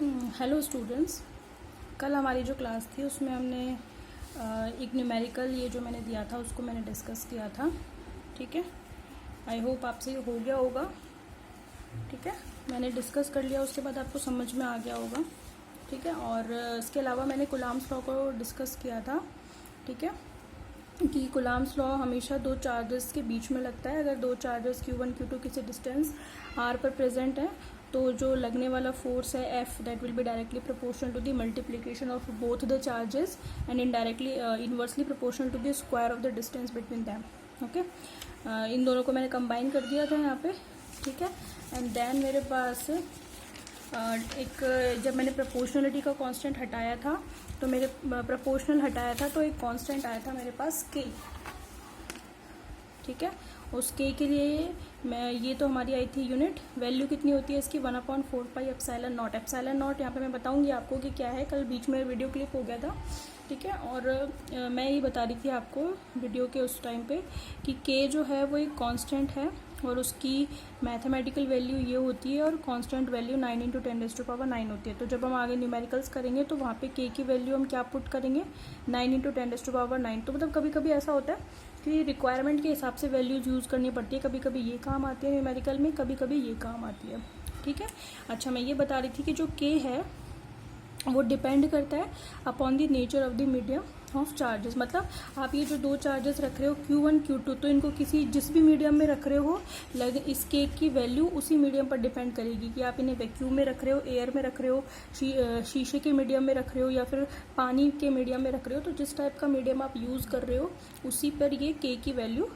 Hello students. कल हमारी जो क्लास थी उसमें हमने एक न्यूमेरिकल ये जो मैंने दिया था उसको मैंने डिस्कस किया था। ठीक है, आई होप आपसे ये हो गया होगा। ठीक है, मैंने डिस्कस कर लिया, उसके बाद आपको समझ में आ गया होगा। ठीक है, और इसके अलावा मैंने कूलम्ब्स लॉ को डिस्कस किया था। ठीक है, कि कूलम्ब्स लॉ हमेशा दो चार्जेस के बीच में लगता है। अगर दो चार्जेस Q1 Q2 किसी डिस्टेंस r पर प्रेजेंट है तो जो लगने वाला फोर्स है F that will be directly proportional to the multiplication of both the charges and indirectly inversely proportional to the square of the distance between them. Okay, इन दोनों को मैंने कंबाइन कर दिया था यहाँ पे। ठीक है, एंड देन मेरे पास एक जब मैंने प्रोपोर्शनलिटी का कांस्टेंट हटाया था तो मेरे प्रोपोर्शनल हटाया था तो एक कांस्टेंट आया था मेरे पास k। ठीक है, उस k के लिए मैं ये तो हमारी आई थी यूनिट। वैल्यू कितनी होती है इसकी 1/4 pi epsilon not. Epsilon not यहाँ पे मैं बताऊंगी आपको कि क्या है, कल बीच में वीडियो क्लिप हो गया था। ठीक है, और मैं ये बता रही थी आपको वीडियो के उस टाइम पे कि k जो है वो एक कांस्टेंट है और उसकी मैथमेटिकल वैल्यू ये होती है और कांस्टेंट वैल्यू 9 × 10⁻9 होती है। तो जब हम आगे न्यूमेरिकल्स करेंगे तो वहाँ पे k की वैल्यू हम क्या पुट करेंगे 9 × 10⁻9। तो मतलब कभी कभी ऐसा होता है कि रिक्वायरमेंट के हिसाब से वैल्यूज यूज़ करनी पड़ती है। कभी कभी ये काम आती है न्यूमेरिकल में, कभी कभी ये काम आती है। ठीक है, अच्छा मैं ये बता रही थी कि जो k है वो डिपेंड करता है upon the nature of the medium of charges. मतलब आप ये जो दो चार्जेस रख रहे हो Q1 Q2 तो इनको किसी जिस भी मीडियम में रख रहे हो इस केक की वैल्यू उसी मीडियम पर डिपेंड करेगी कि आप इन्हें वैक्यूम में रख रहे हो, एयर में रख रहे हो, शीशे के मीडियम में रख रहे हो या फिर पानी के मीडियम में रख रहे हो। तो जिस टाइप का मीडियम आप यूज़ कर रहे हो उसी पर ये के की वैल्यू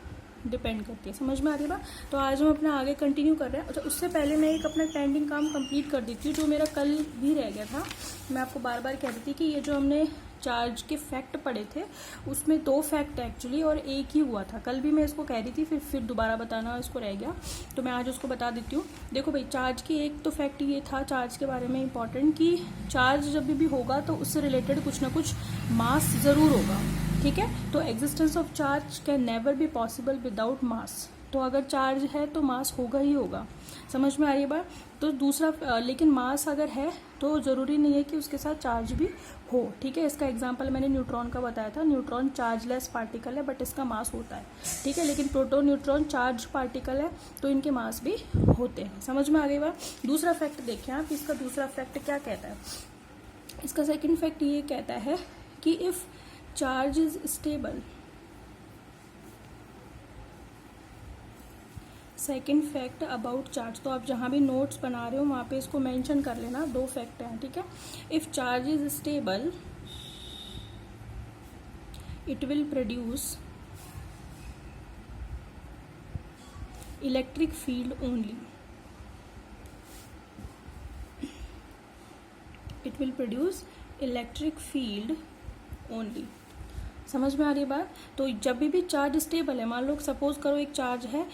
डिपेंड करती है। समझ में आ रही बात? तो आज हम अपना आगे कंटिन्यू कर रहे हैं। अच्छा, उससे पहले मैं एक अपना पेंडिंग काम कंप्लीट कर देती हूँ जो मेरा कल भी रह गया था। मैं आपको बार बार कह रही थी कि ये जो हमने चार्ज के फैक्ट पढ़े थे उसमें दो फैक्ट एक्चुअली और एक ही हुआ था। कल भी मैं इसको कह रही थी, फिर दोबारा बताना इसको रह गया, तो मैं आज उसको बता देती हूँ। देखो भाई, चार्ज की एक तो फैक्ट ये था चार्ज के बारे में इंपॉर्टेंट कि चार्ज जब भी होगा तो उससे रिलेटेड कुछ ना कुछ मास ज़रूर होगा। ठीक है, तो existence of charge can never be possible without mass. तो अगर चार्ज है तो मास होगा ही होगा। समझ में आ रही है बात? तो दूसरा, लेकिन मास अगर है तो ज़रूरी नहीं है कि उसके साथ चार्ज भी हो। ठीक है, इसका एग्जांपल मैंने न्यूट्रॉन का बताया था। न्यूट्रॉन चार्जलेस पार्टिकल है बट इसका मास होता है। ठीक है, लेकिन प्रोटॉन न्यूट्रॉन चार्ज पार्टिकल है तो इनके मास भी होते हैं। समझ में आ गई बात? दूसरा फैक्ट देखें आप, इसका दूसरा फैक्ट क्या कहता है। इसका सेकेंड फैक्ट ये कहता है कि if charge is stable, second fact about charge, तो आप जहाँ भी नोट्स बना रहे हो वहाँ पे इसको मेंशन कर लेना। दो फैक्ट हैं। ठीक है, if charge is stable it will produce electric field only. It will produce electric field only. समझ में आ रही है बात? तो जब भी चार्ज स्टेबल है, मान लो सपोज करो एक चार्ज है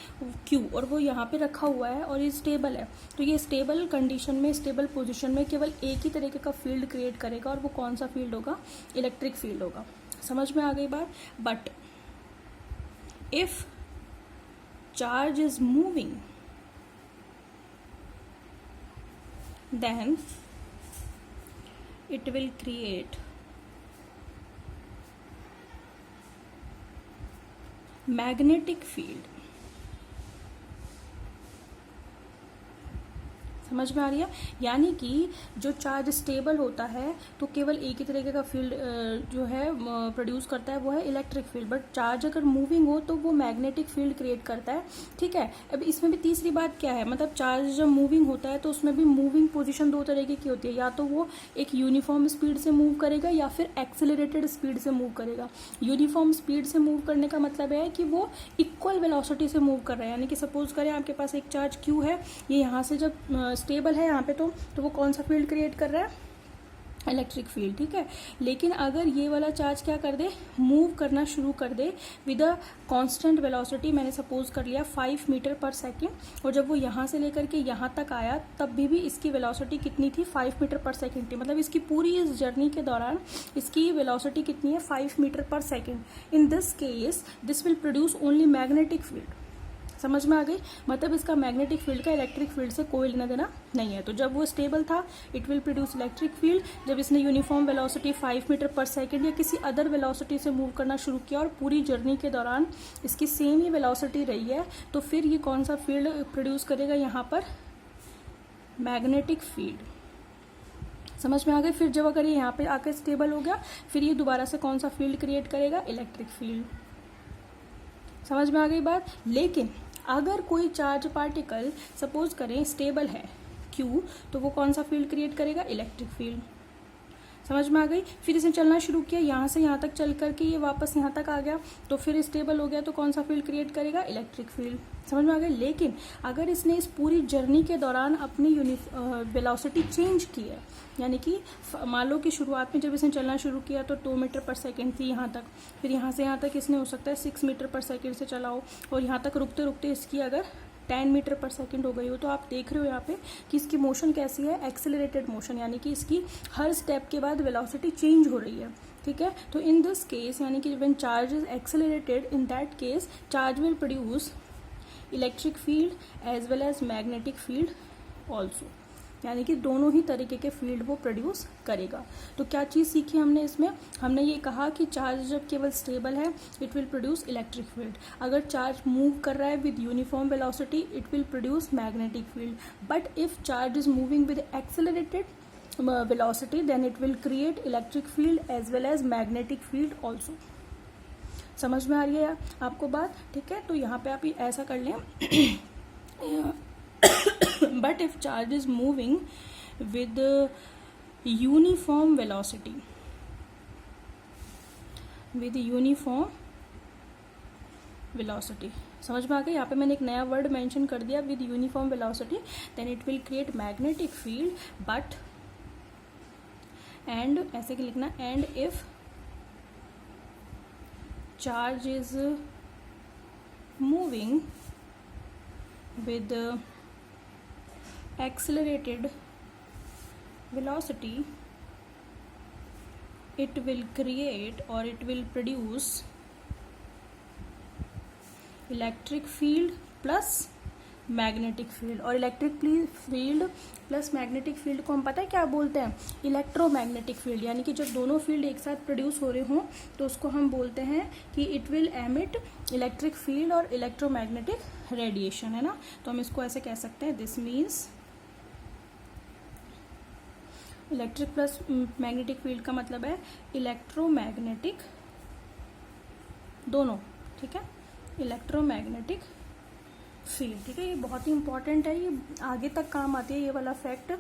Q और वो यहाँ पे रखा हुआ है और ये स्टेबल है, तो ये स्टेबल कंडीशन में, स्टेबल पोजीशन में केवल एक ही तरीके का फील्ड क्रिएट करेगा और वो कौन सा फील्ड होगा? इलेक्ट्रिक फील्ड होगा। समझ में आ गई बात? But if charge is moving then it will create magnetic field। समझ में आ रही है? यानी कि जो चार्ज स्टेबल होता है तो केवल एक ही तरीके का फील्ड जो है प्रोड्यूस करता है, वो है इलेक्ट्रिक फील्ड। बट चार्ज अगर मूविंग हो तो वो मैग्नेटिक फील्ड क्रिएट करता है। ठीक है, अब इसमें भी तीसरी बात क्या है, मतलब चार्ज जब मूविंग होता है तो उसमें भी मूविंग पोजीशन दो तरीके की होती है। या तो वो एक यूनिफॉर्म स्पीड से मूव करेगा या फिर एक्सेलरेटेड स्पीड से मूव करेगा। यूनिफॉर्म स्पीड से मूव करने का मतलब है कि वो इक्वल वेलोसिटी से मूव कर रहा है। यानी कि सपोज करें आपके पास एक चार्ज Q है, ये यहाँ से जब स्टेबल है यहाँ पे तो वो कौन सा फील्ड क्रिएट कर रहा है? Electric field. ठीक है, लेकिन अगर ये वाला चार्ज क्या कर दे, मूव करना शुरू कर दे विद अ कांस्टेंट वेलोसिटी, मैंने सपोज कर लिया 5 मीटर पर सेकेंड, और जब वो यहाँ से लेकर के यहाँ तक आया तब भी इसकी वेलोसिटी कितनी थी? 5 मीटर पर सेकेंड थी। मतलब इसकी पूरी इस जर्नी के दौरान इसकी वेलोसिटी कितनी है? 5 मीटर पर second. In this case this will produce only magnetic field. समझ में आ गई? मतलब इसका मैग्नेटिक फील्ड का इलेक्ट्रिक फील्ड से कोई लेना देना नहीं है। तो जब वो स्टेबल था it will produce electric field. जब इसने यूनिफॉर्म वेलोसिटी 5 मीटर पर सेकंड या किसी अदर वेलोसिटी से मूव करना शुरू किया और पूरी जर्नी के दौरान इसकी सेम ही वेलोसिटी रही है, तो फिर ये कौन सा फील्ड प्रोड्यूस करेगा? यहाँ पर मैग्नेटिक फील्ड। समझ में आ गई? फिर जब अगर ये यहाँ पे आकर स्टेबल हो गया फिर ये दोबारा से कौन सा फील्ड क्रिएट करेगा? Electric field. समझ में आ गई बात? लेकिन अगर कोई चार्ज पार्टिकल सपोज करें स्टेबल है Q, तो वो कौन सा फील्ड क्रिएट करेगा? Electric field. समझ में आ गई? फिर इसने चलना शुरू किया, यहाँ से यहाँ तक चल करके ये वापस यहाँ तक आ गया, तो फिर स्टेबल हो गया, तो कौन सा फील्ड क्रिएट करेगा? Electric field. समझ में आ गई? लेकिन अगर इसने इस पूरी जर्नी के दौरान अपनी वेलोसिटी चेंज की है, यानी कि मान लो कि शुरुआत में जब इसने चलना शुरू किया तो 2 मीटर पर सेकेंड थी यहाँ तक, फिर यहाँ से यहाँ तक इसने हो सकता है 6 मीटर पर सेकेंड से चला हो, और यहाँ तक रुकते रुकते इसकी अगर 10 मीटर पर सेकेंड हो गई हो, तो आप देख रहे हो यहाँ पे कि इसकी मोशन कैसी है? एक्सेलरेटेड मोशन, यानी कि इसकी हर स्टेप के बाद वेलोसिटी चेंज हो रही है। ठीक है, तो इन दिस केस यानी कि when charge is accelerated, in that case charge will produce electric field as well as magnetic field also, यानी कि दोनों ही तरीके के फील्ड वो प्रोड्यूस करेगा। तो क्या चीज़ सीखी हमने इसमें? हमने ये कहा कि चार्ज जब केवल स्टेबल है it will produce electric field, अगर चार्ज मूव कर रहा है with uniform velocity it will produce magnetic field, but if charge is moving with accelerated velocity then it will create electric field as well as magnetic field also. समझ में आ रही है आपको बात? ठीक है, तो यहाँ पे आप ऐसा कर लें but if charge is moving with uniform velocity समझ में आ गई? यहाँ पे मैंने एक नया वर्ड मेंशन कर दिया, with uniform velocity then it will create magnetic field, but and ऐसे कि लिखना, and if charge is moving with accelerated velocity it will create or it will produce electric field plus magnetic field. और electric field plus magnetic field को हम पता है क्या बोलते हैं? इलेक्ट्रोमैग्नेटिक फील्ड, यानी कि जब दोनों फील्ड एक साथ प्रोड्यूस हो रहे हों तो उसको हम बोलते हैं कि it will emit electric field और इलेक्ट्रोमैग्नेटिक रेडिएशन, है ना? तो हम इसको ऐसे कह सकते हैं, this means electric plus magnetic field का मतलब है इलेक्ट्रोमैग्नेटिक दोनों। ठीक है, इलेक्ट्रोमैग्नेटिक फील्ड। ठीक है, ये बहुत ही इंपॉर्टेंट है, ये आगे तक काम आती है ये वाला फैक्ट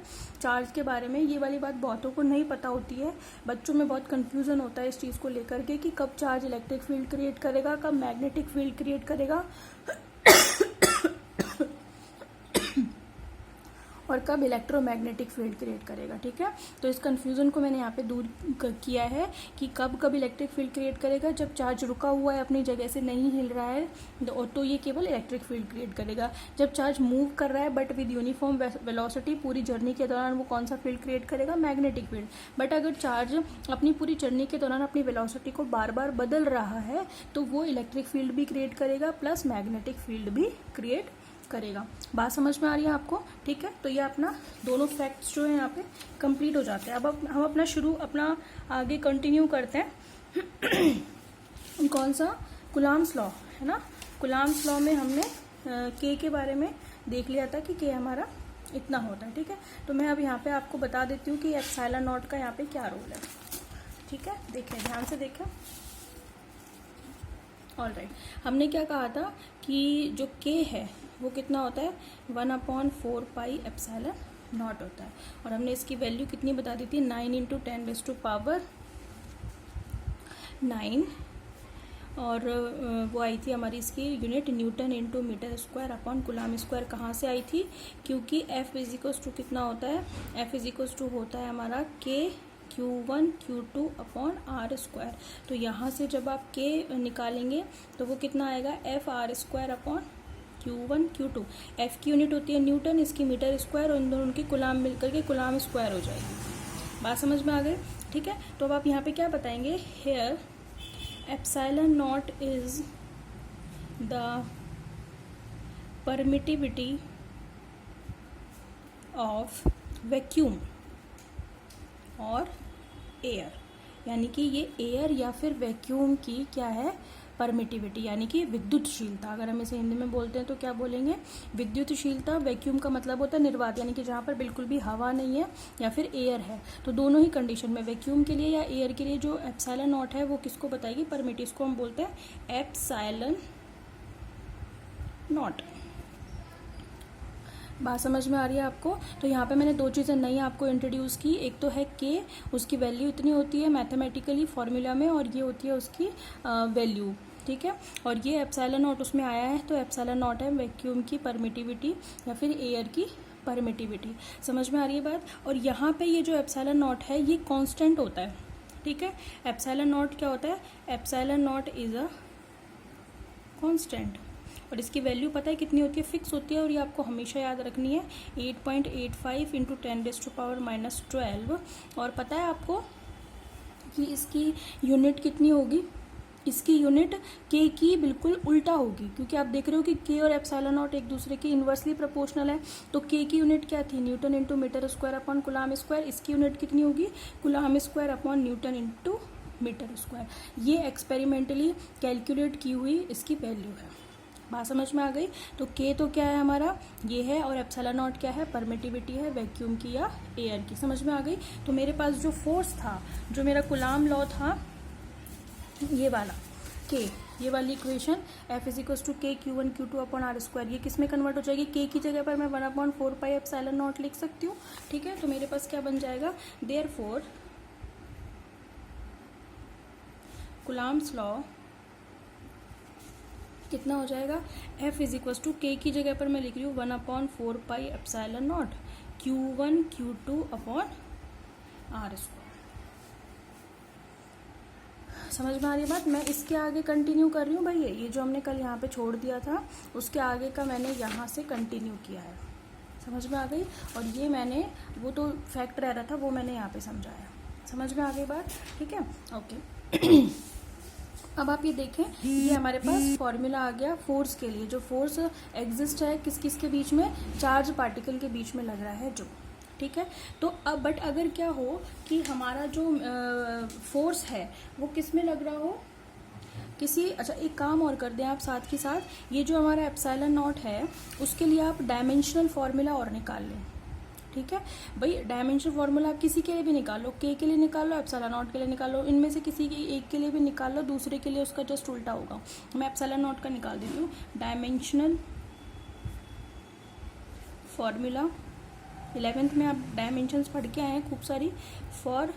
चार्ज के बारे में। ये वाली बात बहुतों को नहीं पता होती है, बच्चों में बहुत कंफ्यूजन होता है इस चीज़ को लेकर के कि कब चार्ज इलेक्ट्रिक फील्ड क्रिएट करेगा, कब मैग्नेटिक फील्ड क्रिएट करेगा और कब इलेक्ट्रोमैग्नेटिक फील्ड क्रिएट करेगा। ठीक है, तो इस कंफ्यूजन को मैंने यहाँ पे दूर किया है कि कब इलेक्ट्रिक फील्ड क्रिएट करेगा, जब चार्ज रुका हुआ है अपनी जगह से नहीं हिल रहा है तो ये केवल इलेक्ट्रिक फील्ड क्रिएट करेगा। जब चार्ज मूव कर रहा है बट विद यूनिफॉर्म वेलोसिटी पूरी जर्नी के दौरान वो कौन सा फील्ड क्रिएट करेगा? Magnetic field. बट अगर चार्ज अपनी पूरी जर्नी के दौरान अपनी वेलोसिटी को बार बार बदल रहा है तो वो इलेक्ट्रिक फील्ड भी क्रिएट करेगा प्लस मैग्नेटिक फील्ड भी क्रिएट करेगा। बात समझ में आ रही है आपको? ठीक है, तो ये अपना दोनों फैक्ट्स जो है यहाँ पे कंप्लीट हो जाते हैं। अब हम अपना आगे कंटिन्यू करते हैं कौन सा? कुलाम्स लॉ, है ना? कुलाम्स लॉ में हमने के के बारे में देख लिया था कि के हमारा इतना होता है। ठीक है, तो मैं अब यहाँ पे आपको बता देती हूँ कि एप्सिलॉन नॉट का यहाँ पे क्या रोल है। ठीक है, देखें, ध्यान से देखें। ऑलराइट, हमने क्या कहा था कि जो के है वो कितना होता है? 1/4 पाई एप्सिलॉन नॉट होता है, और हमने इसकी वैल्यू कितनी बता दी थी? 9 × 10⁹ और वो आई थी हमारी इसकी unit newton × metre square upon coulomb square. कहाँ से आई थी? क्योंकि F = कितना होता है? F = होता है हमारा K Q1 Q2 upon R²। तो यहाँ से जब आप K निकालेंगे तो वो कितना आएगा? FR² upon Q1 Q2। F की यूनिट होती है न्यूटन, इसकी मीटर स्क्वायर, और इन दोनों की कूलम मिलकर के कूलम स्क्वायर हो जाएगी। बात समझ में आ गई? ठीक है, तो अब आप यहाँ पे क्या बताएंगे? Here epsilon naught is the permittivity of vacuum और एयर, यानी कि ये एयर या फिर वैक्यूम की क्या है, परमिटिविटी, यानी कि विद्युतशीलता। अगर हम इसे हिंदी में बोलते हैं तो क्या बोलेंगे, विद्युतशीलता। वैक्यूम का मतलब होता है निर्वात, यानी कि जहाँ पर बिल्कुल भी हवा नहीं है या फिर एयर है। तो दोनों ही कंडीशन में, वैक्यूम के लिए या एयर के लिए, जो एप्सिलॉन नॉट है वो किसको बताएगी, परमिटिव। इसको हम बोलते हैं एप्सिलॉन नॉट। बात समझ में आ रही है आपको। तो यहाँ पे मैंने दो चीज़ें नई आपको इंट्रोड्यूस की। एक तो है के, उसकी वैल्यू इतनी होती है मैथमेटिकली फॉर्मूला में, और ये होती है उसकी वैल्यू, ठीक है। और ये एप्सिलॉन नॉट उसमें आया है, तो एप्सिलॉन नॉट है वैक्यूम की परमिटिविटी या फिर एयर की परमिटिविटी। समझ में आ रही है बात। और यहाँ पे ये जो एप्सिलॉन नॉट है ये कांस्टेंट होता है, ठीक है। एप्सिलॉन नॉट क्या होता है, epsilon naught is a constant, और इसकी वैल्यू पता है कितनी होती है, फिक्स होती है, और ये आपको हमेशा याद रखनी है 8.85 इंटू 10⁻⁻12। और पता है आपको कि इसकी यूनिट कितनी होगी, इसकी यूनिट के की बिल्कुल उल्टा होगी, क्योंकि आप देख रहे हो कि के और एप्सिलॉन नॉट एक दूसरे के इन्वर्सली प्रोपोर्शनल है। तो के की यूनिट क्या थी, newton into metre square upon coulomb square. इसकी यूनिट कितनी होगी, coulomb square upon newton into metre square. ये एक्सपेरिमेंटली कैलकुलेट की हुई इसकी वैल्यू है। बात समझ में आ गई। तो के तो क्या है हमारा, ये है, और एप्सिलॉन नॉट क्या है, परमिटिविटी है वैक्यूम की या एयर की। समझ में आ गई। तो मेरे पास जो फोर्स था, जो मेरा कूलाम लॉ था, ये वाला के, ये वाली equation F = K Q1 Q2 upon R square, ये किस में कन्वर्ट हो जाएगी, के की जगह पर मैं 1/4 पाई एप्सिलॉन नॉट लिख सकती हूँ, ठीक है। तो मेरे पास क्या बन जाएगा, देयरफॉर कूलाम्स लॉ कितना हो जाएगा, F = K की जगह पर मैं लिख रही हूँ 1/4 pi epsilon not Q1 Q2 upon R square. समझ में आ रही है बात। मैं इसके आगे कंटिन्यू कर रही हूँ भाई, ये जो हमने कल यहाँ पे छोड़ दिया था उसके आगे का मैंने यहाँ से कंटिन्यू किया है। समझ में आ गई। और ये मैंने, वो तो फैक्ट रह रहा था वो मैंने यहाँ पे समझाया। समझ में आ गई बात, ठीक है, ओके। अब आप ये देखें, ये हमारे पास फॉर्मूला आ गया फोर्स के लिए। जो फोर्स एग्जिस्ट है किस किस के बीच में, चार्ज पार्टिकल के बीच में लग रहा है जो, ठीक है। तो अब बट अगर क्या हो कि हमारा जो फोर्स है वो किस में लग रहा हो, किसी, अच्छा एक काम और कर दें आप साथ के साथ, ये जो हमारा एप्सिलॉन नॉट है उसके लिए आप डायमेंशनल फॉर्मूला और निकाल लें, ठीक है भाई। डायमेंशनल फार्मूला आप किसी के लिए भी निकालो, के लिए निकाल लो, एप्सिलॉन नॉट के लिए निकाल लो, इनमें से किसी एक के लिए भी निकाल लो, दूसरे के लिए उसका जस्ट उल्टा होगा। मैं एप्सिलॉन नॉट का निकाल देती हूँ। डायमेंशनल फॉर्मूला 11th में आप डायमेंशंस पढ़ के आए हैं खूब सारी, फॉर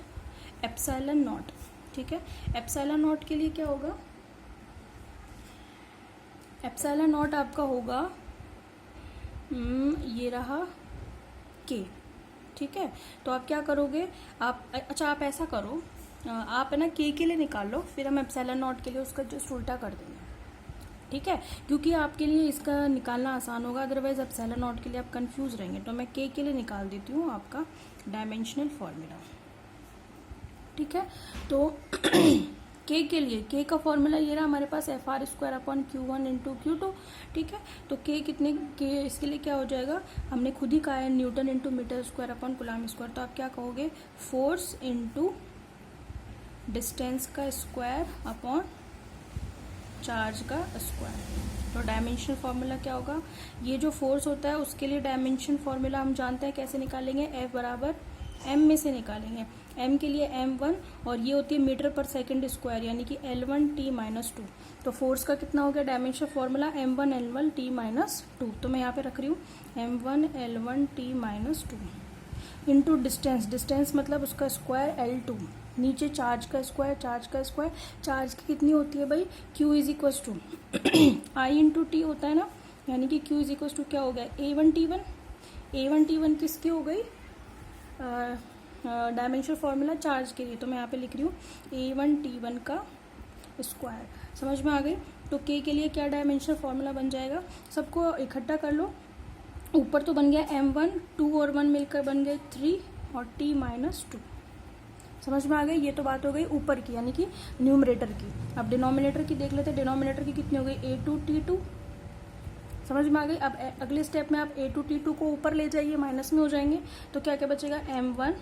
एप्सिलॉन नॉट, ठीक है। एप्सिलॉन नॉट के लिए क्या होगा, एप्सिलॉन नॉट आपका होगा ये रहा के, ठीक है। तो आप क्या करोगे, आप अच्छा आप ऐसा करो, आप है ना के लिए निकाल लो, फिर हम एप्सिलॉन नॉट के लिए उसका जस्ट उल्टा कर देंगे, ठीक है, क्योंकि आपके लिए इसका निकालना आसान होगा, अदरवाइज एप्सिलॉन नॉट के लिए आप कंफ्यूज रहेंगे। तो मैं के लिए निकाल देती हूँ आपका डायमेंशनल फॉर्मूला, ठीक है। तो के लिए के का फॉर्मूला ये रहा हमारे पास, FR² upon Q1 into Q2, ठीक है। तो के कितने, के इसके लिए क्या हो जाएगा, हमने खुद ही कहा है newton into metre square upon coulomb square. तो आप क्या कहोगे, फोर्स इंटू डिस्टेंस का स्क्वायर अपॉन चार्ज का स्क्वायर। तो डायमेंशन फॉर्मूला क्या होगा, ये जो फोर्स होता है उसके लिए डायमेंशन फॉर्मूला हम जानते हैं कैसे निकालेंगे, F बराबर m में से निकालेंगे, m के लिए m1, और ये होती है मीटर पर सेकंड स्क्वायर, यानी कि L1T-2। तो फोर्स का कितना हो गया डायमेंशन फॉर्मूला, m1 L1T-2। तो मैं यहाँ पे रख रही हूँ m1 L1T-2 into distance, distance मतलब उसका स्क्वायर L2, नीचे चार्ज का स्क्वायर, चार्ज का स्क्वायर, चार्ज की कितनी होती है भाई, Q = I इंटू टी होता है ना, यानी कि Q = क्या हो गया, A1T1 किसकी हो गई, डायमेंशनल फॉर्मूला चार्ज के लिए। तो मैं यहाँ पे लिख रही हूँ A1T1 का स्क्वायर। समझ में आ गई। तो के लिए क्या डायमेंशनल फॉर्मूला बन जाएगा, सबको इकट्ठा कर लो, ऊपर तो बन गया m1, 2 और 1 मिलकर बन गए 3 और T-2। समझ में आ गई। ये तो बात हो गई ऊपर की, यानी कि न्यूमरेटर की। अब डिनोमिनेटर की देख लेते हैं, डिनोमिनेटर की कितनी हो गई, A2T2 समझ में आ गई। अब अगले स्टेप में आप A2T2 को ऊपर ले जाइए, माइनस में हो जाएंगे, तो क्या क्या बचेगा M1,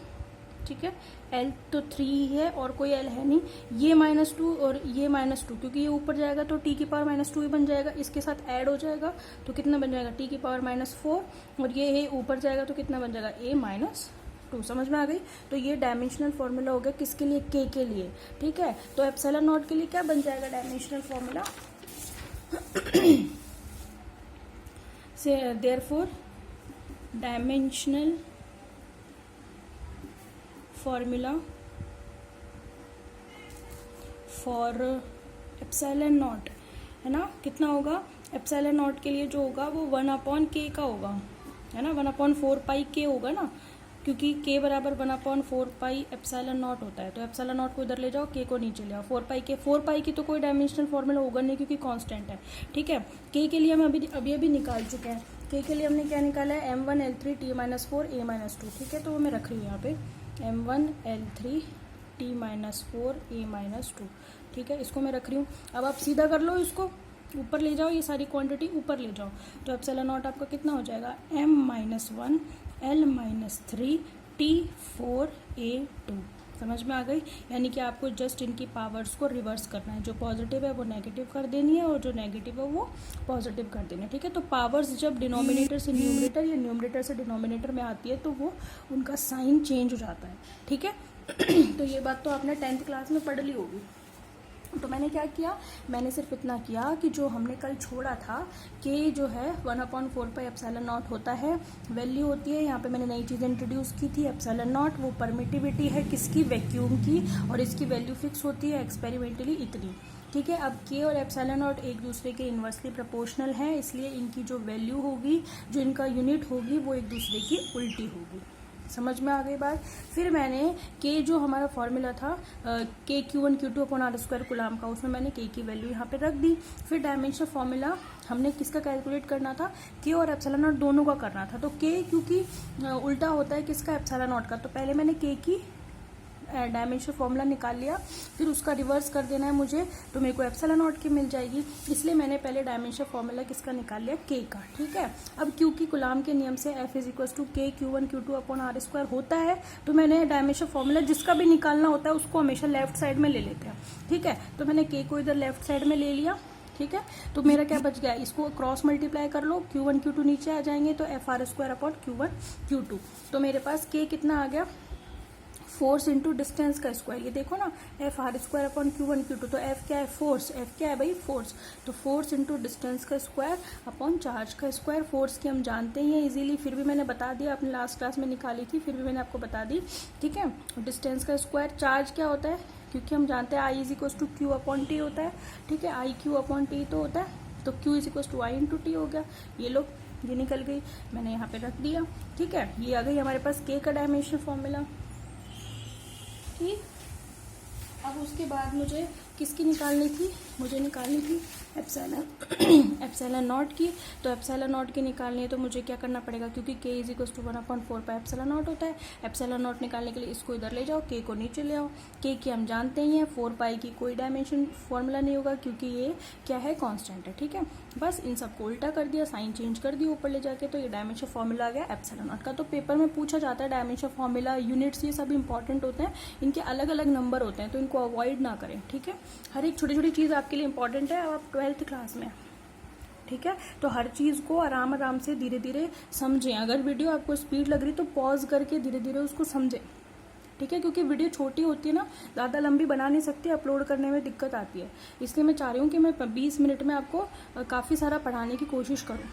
ठीक है, L तो 3 ही है और कोई L है नहीं, ये -2 और ये -2, क्योंकि ये ऊपर जाएगा तो t की पावर -2 ही बन जाएगा, इसके साथ ऐड हो जाएगा तो कितना बन जाएगा t की पावर -4, और ये ऊपर जाएगा तो कितना बन जाएगा a-2। समझ में आ गई। तो ये डायमेंशनल फॉर्मूला हो गया किसके लिए, k के लिए, ठीक है। तो एप्सिलॉन नॉट के लिए क्या बन जाएगा डायमेंशनल फॉर्मूला, से therefore dimensional formula for epsilon not, है ना, कितना होगा एप्सिलॉन नॉट के लिए जो होगा वो 1/k का होगा, है ना, 1/4 पाई k होगा ना, क्योंकि k बराबर 1/4 पाई एप्सिलॉन नॉट होता है। तो एप्सिलॉन नॉट को इधर ले जाओ, k को नीचे ले आओ, 4 पाई की तो कोई डायमेंशनल फॉर्मूला होगा नहीं क्योंकि कांस्टेंट है, ठीक है। k के लिए हम अभी निकाल चुके हैं, k के लिए हमने क्या निकाला है M1 L3 T-4 A-2, ठीक है। तो वो मैं रख रही हूँ यहाँ पे M1 L3 T-4 A-2, ठीक है, इसको मैं रख रही हूँ। अब आप सीधा कर लो, इसको ऊपर ले जाओ, ये सारी क्वांटिटी ऊपर ले जाओ, तो एप्सिलॉन नॉट आपका कितना हो जाएगा M-1 L-3 T-4 A-2। समझ में आ गई। यानी कि आपको जस्ट इनकी पावर्स को रिवर्स करना है, जो पॉजिटिव है वो नेगेटिव कर देनी है और जो नेगेटिव है वो पॉजिटिव कर देनी है, ठीक है। तो पावर्स जब डिनोमिनेटर से न्यूमरेटर या न्यूमरेटर से डिनोमिनेटर में आती है तो वो उनका साइन चेंज हो जाता है, ठीक है। तो ये बात तो आपने 10th क्लास में पढ़ ली होगी। तो मैंने क्या किया, मैंने सिर्फ इतना किया कि जो हमने कल छोड़ा था कि जो है 1/4 पाई एप्सिलॉन नॉट होता है, वैल्यू होती है, यहाँ पे मैंने नई चीज़ इंट्रोड्यूस की थी एप्सिलॉन नॉट, वो परमिटिविटी है किसकी, वैक्यूम की, और इसकी वैल्यू फिक्स होती है एक्सपेरिमेंटली इतनी, ठीक है। अब k और एप्सिलॉन नॉट एक दूसरे के इन्वर्सली प्रोपोर्शनल हैं, इसलिए इनकी जो वैल्यू होगी, जो इनका यूनिट होगी, वो एक दूसरे की उल्टी होगी। समझ में आ गई बात। फिर मैंने k जो हमारा फॉर्मूला था KQ1Q2/r² कूलाम का, उसमें मैंने k की वैल्यू यहाँ पे रख दी। फिर डायमेंशनल फॉर्मूला हमने किसका कैलकुलेट करना था, k और एप्सिलॉन नॉट दोनों का करना था। तो k क्योंकि उल्टा होता है किसका, एप्सिलॉन नॉट का, तो पहले मैंने k की डायमेंशनल फॉर्मूला निकाल लिया, फिर उसका रिवर्स कर देना है मुझे, तो मेरे को एप्सिलॉन नॉट की मिल जाएगी, इसलिए मैंने पहले डायमेंशनल फॉर्मूला किसका निकाल लिया, k का, ठीक है। अब क्योंकि कूलाम के नियम से F = KQ1Q2/r² होता है, तो मैंने डायमेंशनल फॉर्मूला जिसका भी निकालना होता है उसको हमेशा लेफ्ट साइड में ले लेते हैं, ठीक है। तो मैंने k को इधर लेफ्ट साइड में ले लिया, ठीक है। तो मेरा क्या बच गया, इसको क्रॉस मल्टीप्लाई कर लो, Q1 Q2 नीचे आ जाएंगे, तो FR²/Q1 Q2, तो मेरे पास k कितना आ गया, फोर्स इंटू डिस्टेंस का स्क्वायर, ये देखो ना FR²/Q1 Q2, तो F क्या है, फोर्स, F क्या है भाई, फोर्स, तो फोर्स इंटू डिस्टेंस का स्क्वायर अपॉन चार्ज का स्क्वायर। फोर्स की हम जानते ही हैं इजीली, फिर भी मैंने बता दिया, अपने लास्ट क्लास में निकाली थी, फिर भी मैंने आपको बता दी, ठीक है। डिस्टेंस का स्क्वायर, चार्ज क्या होता है, क्योंकि हम जानते हैं I = Q/T होता है, ठीक है, IQ/T तो होता है, तो Q = I × T हो गया। ये लो, ये निकल गई, मैंने यहाँ पे रख दिया, ठीक है। ये आ गई हमारे पास k का डायमेंशनल फॉर्मूला, ठीक। अब उसके बाद मुझे किसकी निकालनी थी, मुझे निकालनी थी एप्सिलॉन नॉट की। तो एप्सिलॉन नॉट की निकालनी है तो मुझे क्या करना पड़ेगा, क्योंकि k = 1/4 पाई एप्सिलॉन नॉट होता है। एप्सिलॉन नॉट निकालने के लिए इसको इधर ले जाओ, k को नीचे ले आओ, k की हम जानते ही हैं 4 पाई की कोई डायमेंशन फॉर्मूला नहीं होगा, क्योंकि ये क्या है, कांस्टेंट है, ठीक है। बस इन सबको उल्टा कर दिया, साइन चेंज कर दिया ऊपर ले जाके, तो ये डायमेंशन फॉर्मूला आ गया एप्सिलॉन नॉट का। तो पेपर में पूछा जाता है डायमेंशन फॉर्मूला, यूनिट्स, ये सब इंपॉर्टेंट होते हैं, इनके अलग अलग नंबर होते हैं, तो इनको अवॉइड ना करें, ठीक है। हर एक छोटी छोटी चीज़ आपके लिए इंपॉर्टेंट है, आप 12th क्लास में, ठीक है। तो हर चीज़ को आराम आराम से धीरे धीरे समझें। अगर वीडियो आपको स्पीड लग रही तो पॉज करके धीरे धीरे उसको समझें, ठीक है, क्योंकि वीडियो छोटी होती है ना, ज़्यादा लंबी बना नहीं सकती, अपलोड करने में दिक्कत आती है, इसलिए मैं चाह रही हूँ कि मैं 20 मिनट में आपको काफ़ी सारा पढ़ाने की कोशिश करूँ,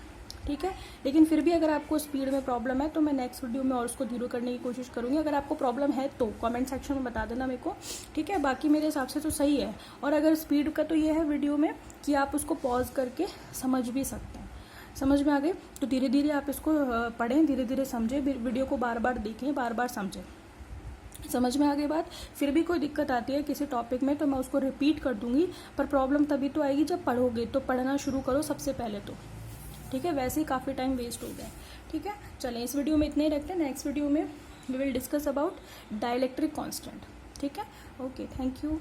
ठीक है। लेकिन फिर भी अगर आपको स्पीड में प्रॉब्लम है तो मैं नेक्स्ट वीडियो में और उसको धीरे करने की कोशिश करूँगी। अगर आपको प्रॉब्लम है तो कमेंट सेक्शन में बता देना मेरे को, ठीक है। बाकी मेरे हिसाब से तो सही है। और अगर स्पीड का तो ये है वीडियो में कि आप उसको पॉज करके समझ भी सकते हैं। समझ में आ गई, तो धीरे धीरे आप इसको पढ़ें, धीरे धीरे समझें, वीडियो को बार बार देखें, बार बार समझें। समझ में आ गई बात। फिर भी कोई दिक्कत आती है किसी टॉपिक में तो मैं उसको रिपीट कर दूंगी, पर प्रॉब्लम तभी तो आएगी जब पढ़ोगे। तो पढ़ना शुरू करो सबसे पहले तो, ठीक है। वैसे ही काफ़ी टाइम वेस्ट हो गया, ठीक है। चलें, इस वीडियो में इतने ही रखते हैं, नेक्स्ट वीडियो में we will discuss about dielectric constant, ठीक है। Okay, thank you.